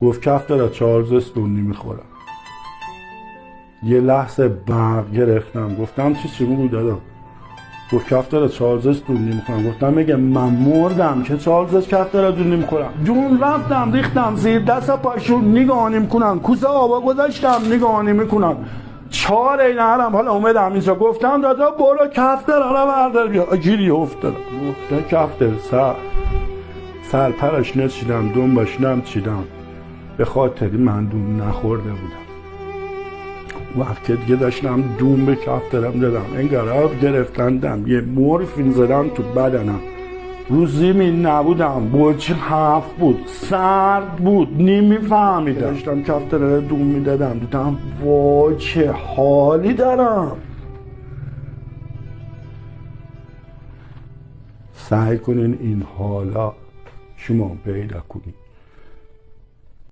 گفت کفتر از 4 زستون نمیخورم. یه لحظه برق گرفتم، گفتم چی بود دادا؟ گفت کفتر از 4 زستون نمیخورم. گفتم میگه من مردم که 4 زست کفتر از دون نمیخورم. جون رفتم ریختم زیر دست پاشون نگاه نمیکنن، کوزه آبا گذاشتم نگاه نمیکنن. 4 نهرم حالا اومدم اینجا گفتم دادا برو کفتر حالا بردار بیا. گیری افتادم. گفتم کفتر سرپرش نچیدم، دنباش نچیدم، به خاطر من دون نخورده بودم. وقتی دیگه داشتم دون به کفترم دادم، انگار گرفتندم، یه مورفین زدم تو بدنم. رو زمین نبودم، برچه هفت بود، سرد بود، نمیفهمیدم. داشتم کفتر رو دون میدادم، دیدم وای چه حالی دارم. سعی کنین این حالا شما پیدا کنید.